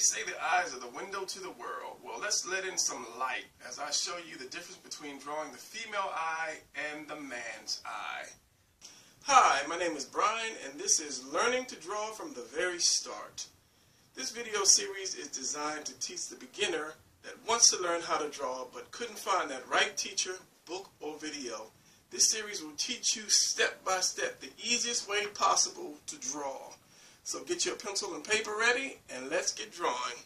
say the eyes are the window to the world. Well, let's let in some light as I show you the difference between drawing the female eye and the man's eye. Hi, my name is Brian, and this is Learning to Draw from the Very Start. This video series is designed to teach the beginner that wants to learn how to draw but couldn't find that right teacher, book, or video. This series will teach you step by step the easiest way possible to draw. So get your pencil and paper ready and let's get drawing.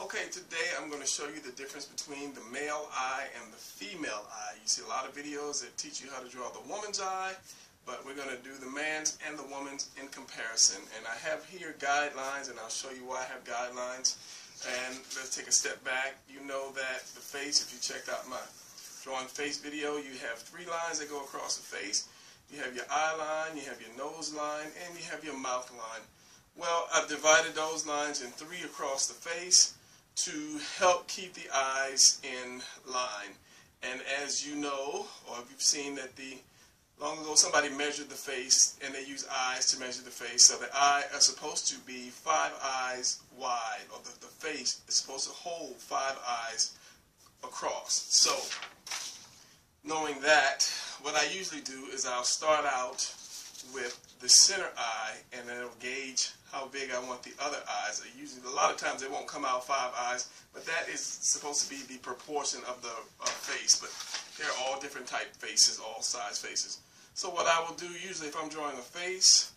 Okay, today I'm going to show you the difference between the male eye and the female eye. You see a lot of videos that teach you how to draw the woman's eye, but we're going to do the man's and the woman's in comparison. And I have here guidelines, and I'll show you why I have guidelines. And let's take a step back. You know that the face, if you checked out my drawing face video, you have 3 lines that go across the face. You have your eye line, you have your nose line, and you have your mouth line. Well, I've divided those lines in 3 across the face to help keep the eyes in line. And as you know, or you've seen that long ago somebody measured the face and they use eyes to measure the face. So the eye is supposed to be 5 eyes wide, or the face is supposed to hold 5 eyes across. So, knowing that, what I usually do is I'll start out with the center eye, and then it'll gauge how big I want the other eyes. A lot of times they won't come out 5 eyes, but that is supposed to be the proportion of the face. But they're all different type faces, all size faces. So what I will do usually if I'm drawing a face,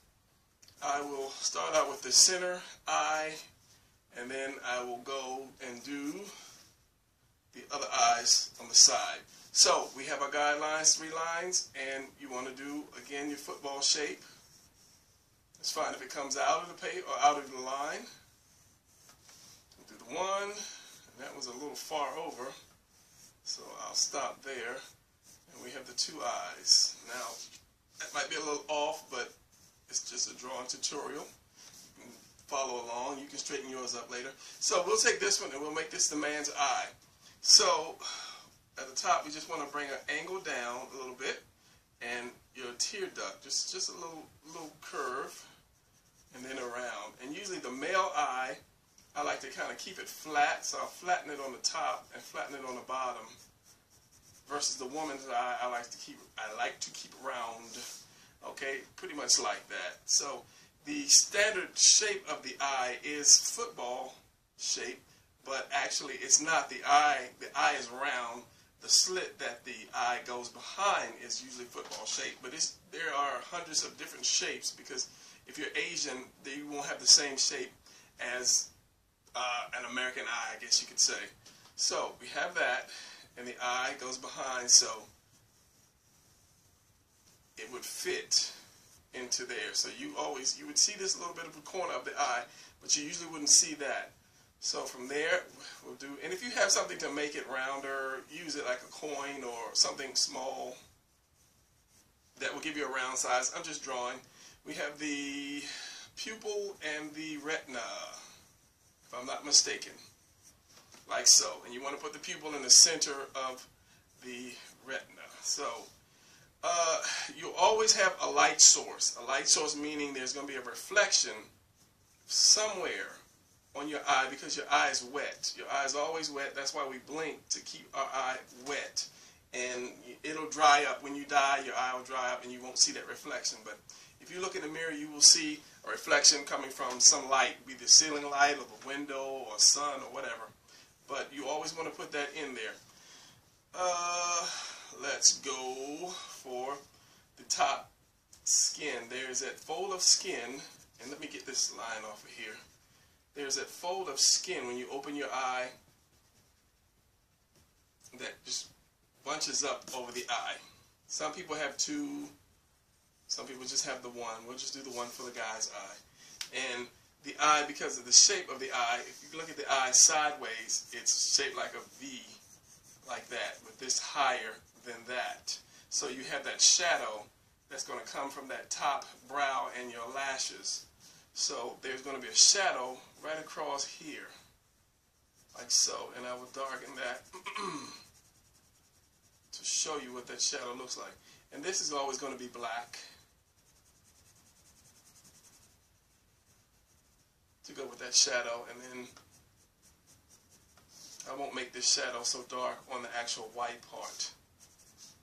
I will start out with the center eye, and then I will go and do the other eyes on the side. So we have our guidelines, 3 lines, and you want to do again your football shape. It's fine if it comes out of the page or out of the line. We'll do the 1, and that was a little far over, so I'll stop there. And we have the 2 eyes. Now that might be a little off, but it's just a drawing tutorial. You can follow along. You can straighten yours up later. So we'll take this one and we'll make this the man's eye. So at the top, we just want to bring an angle down a little bit, and your tear duct, just a little curve, and then around. And usually the male eye, I like to kind of keep it flat, so I'll flatten it on the top and flatten it on the bottom. Versus the woman's eye, I like to keep round. Okay, pretty much like that. So the standard shape of the eye is football shape, but actually it's not. The eye is round. The slit that the eye goes behind is usually football shape, but there are hundreds of different shapes, because if you're Asian, you won't have the same shape as an American eye, I guess you could say. So we have that, and the eye goes behind, so it would fit into there. So you would see this little bit of the corner of the eye, but you usually wouldn't see that. So from there, we'll do, and if you have something to make it rounder, use it like a coin or something small that will give you a round size. I'm just drawing. We have the pupil and the retina, if I'm not mistaken, like so. And you want to put the pupil in the center of the retina. So you always have a light source. A light source meaning there's going to be a reflection somewhere on your eye, because your eye is wet. Your eye is always wet. That's why we blink, to keep our eye wet. And it'll dry up. When you die, your eye will dry up and you won't see that reflection. But if you look in the mirror, you will see a reflection coming from some light, be the ceiling light or the window or sun or whatever. But you always want to put that in there. Let's go for the top skin. There's that fold of skin, and let me get this line off of here. There's that fold of skin when you open your eye that just bunches up over the eye. Some people have 2, some people just have the 1. We'll just do the 1 for the guy's eye. And the eye, because of the shape of the eye, if you look at the eye sideways, it's shaped like a V, like that, with this higher than that. So you have that shadow that's going to come from that top brow and your lashes. So there's going to be a shadow right across here, like so, and I will darken that to show you what that shadow looks like. And this is always going to be black. to go with that shadow, and then I won't make this shadow so dark on the actual white part,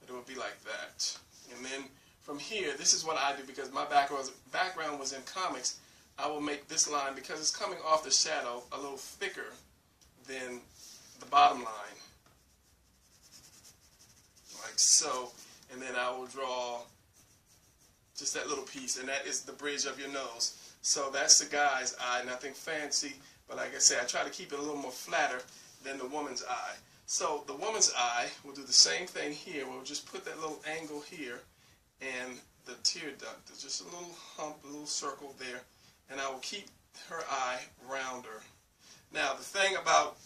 but it will be like that. And then from here, this is what I do because my background was in comics. I will make this line, because it's coming off the shadow, a little thicker than the bottom line, like so. And then I will draw just that little piece, and that is the bridge of your nose. So that's the guy's eye, nothing fancy, but like I said, I try to keep it a little more flatter than the woman's eye. So the woman's eye, we'll do the same thing here. We'll just put that little angle here, and the tear duct, there's just a little hump, a little circle there, and I will keep her eye rounder. Now the thing about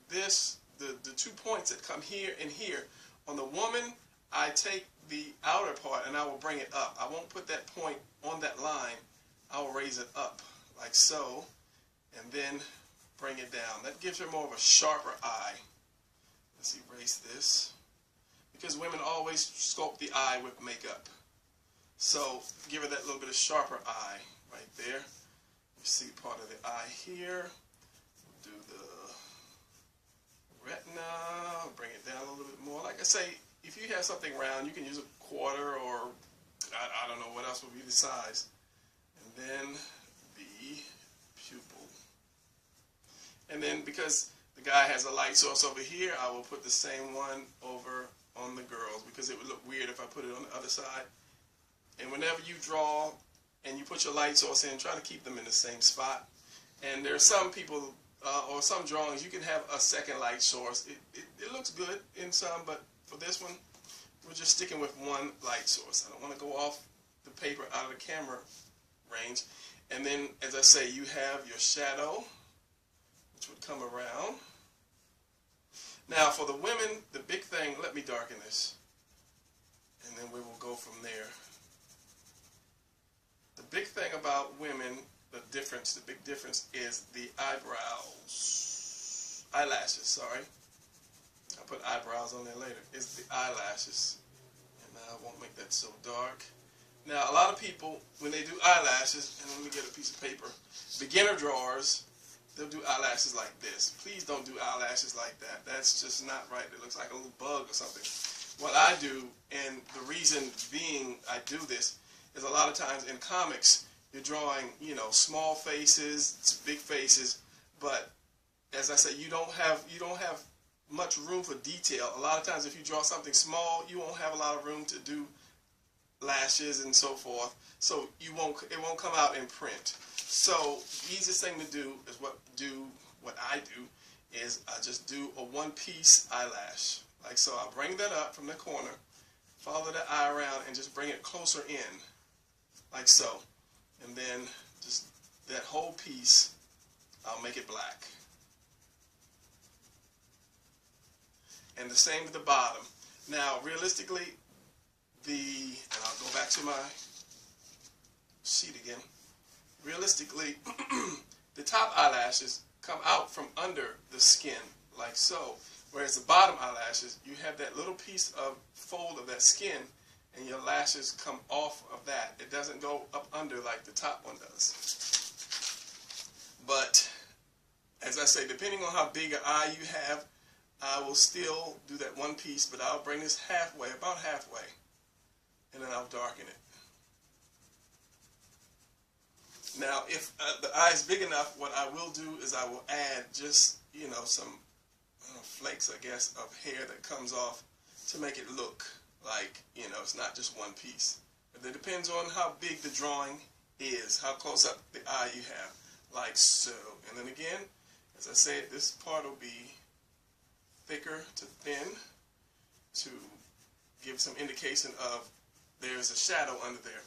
this, the 2 points that come here and here, on the woman, I take the outer part and I will bring it up. I won't put that point on that line. I will raise it up like so, and then bring it down. That gives her more of a sharper eye. Let's erase this, because women always sculpt the eye with makeup. So give her that little bit of sharper eye right there. You see part of the eye here. We'll do the retina, bring it down a little bit more. Like I say, if you have something round, you can use a quarter, or I don't know what else would be the size. And then the pupil. And then because the guy has a light source over here, I will put the same one over on the girls, because it would look weird if I put it on the other side. And whenever you draw and you put your light source in, try to keep them in the same spot. And there are some people, or some drawings, you can have a second light source. It looks good in some, but for this one, we're just sticking with one light source. I don't want to go off the paper out of the camera range. And then, as I say, you have your shadow, which would come around. Now, for the women, the big thing, let me darken this, and then we will go from there. The big thing about women, the big difference is the eyelashes, sorry. I'll put eyebrows on there later. It's the eyelashes. And I won't make that so dark. Now, a lot of people, when they do eyelashes, and let me get a piece of paper, beginner drawers, they'll do eyelashes like this. Please don't do eyelashes like that. That's just not right. It looks like a little bug or something. What I do, and the reason being I do this, is a lot of times in comics, you're drawing, you know, small faces, big faces, but as I say, you don't have much room for detail. A lot of times if you draw something small, you won't have a lot of room to do lashes and so forth, so it won't come out in print. So the easiest thing to do is what I do is I just do a one-piece eyelash, like so. I'll bring that up from the corner, follow the eye around, and just bring it closer in, like so, and then just that whole piece, I'll make it black. And the same with the bottom. Now, realistically, and I'll go back to my sheet again. Realistically, the top eyelashes come out from under the skin, like so. Whereas the bottom eyelashes, you have that little piece of fold of that skin, and your lashes come off of that. It doesn't go up under like the top one does. But, as I say, depending on how big an eye you have, I will still do that one piece, but I'll bring this halfway, about halfway, and then I'll darken it. Now, if the eye is big enough, what I will do is I will add just, you know, some flakes, I guess, of hair that comes off to make it look like, you know, it's not just one piece. But it depends on how big the drawing is, how close up the eye you have, like so. And then again, as I said, this part will be thicker to thin to give some indication of there's a shadow under there.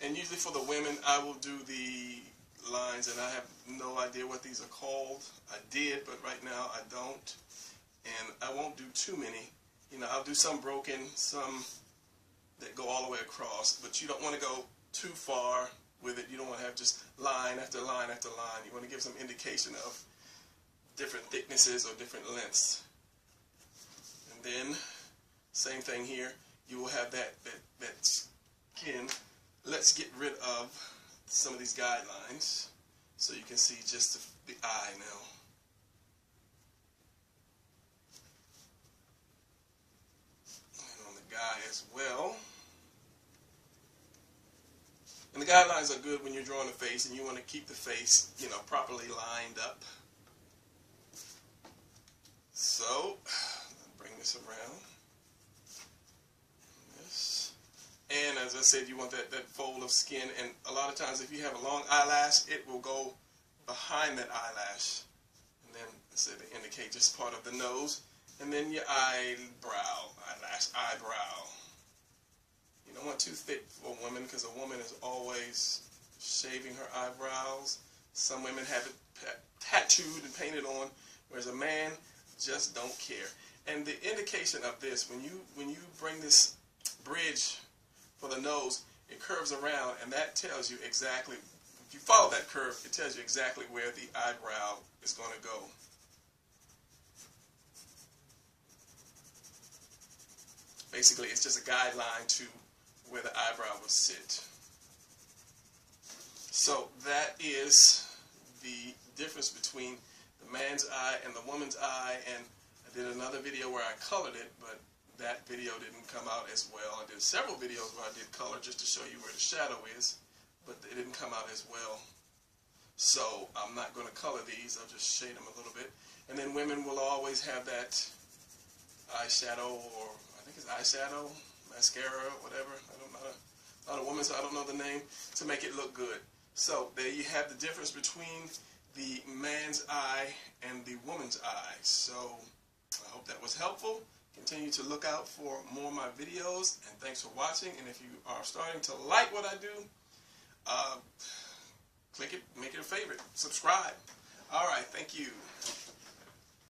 And usually for the women, I will do the lines, and I have no idea what these are called. I did, but right now I don't. And I won't do too many. You know, I'll do some broken, some that go all the way across, but you don't want to go too far with it. You don't want to have just line after line after line. You want to give some indication of different thicknesses or different lengths. And then, same thing here. You will have that skin. Let's get rid of some of these guidelines. so you can see just the eye now. And on the guy as well. And the guidelines are good when you're drawing the face and you want to keep the face, you know, properly lined up. So, bring this around. This. And as I said, you want that fold of skin. And a lot of times if you have a long eyelash, it will go behind that eyelash. And then, I said, to indicate just part of the nose. And then your eyebrow, eyebrow. You don't want too thick for a woman because a woman is always shaving her eyebrows. Some women have it tattooed and painted on, whereas a man just don't care. And the indication of this, when you bring this bridge for the nose, it curves around, and that tells you exactly, if you follow that curve, it tells you exactly where the eyebrow is going to go. Basically, it's just a guideline to where the eyebrow will sit. So that is the difference between the man's eye and the woman's eye. And I did another video where I colored it, but that video didn't come out as well. I did several videos where I did color just to show you where the shadow is, but it didn't come out as well. So I'm not going to color these, I'll just shade them a little bit. And then women will always have that eyeshadow, or I think it's eyeshadow, mascara, whatever. I'm not a woman, so I don't know the name, to make it look good. So there you have the difference between the man's eye and the woman's eye. So I hope that was helpful. Continue to look out for more of my videos, and thanks for watching. And if you are starting to like what I do, click it, make it a favorite, subscribe. All right, thank you.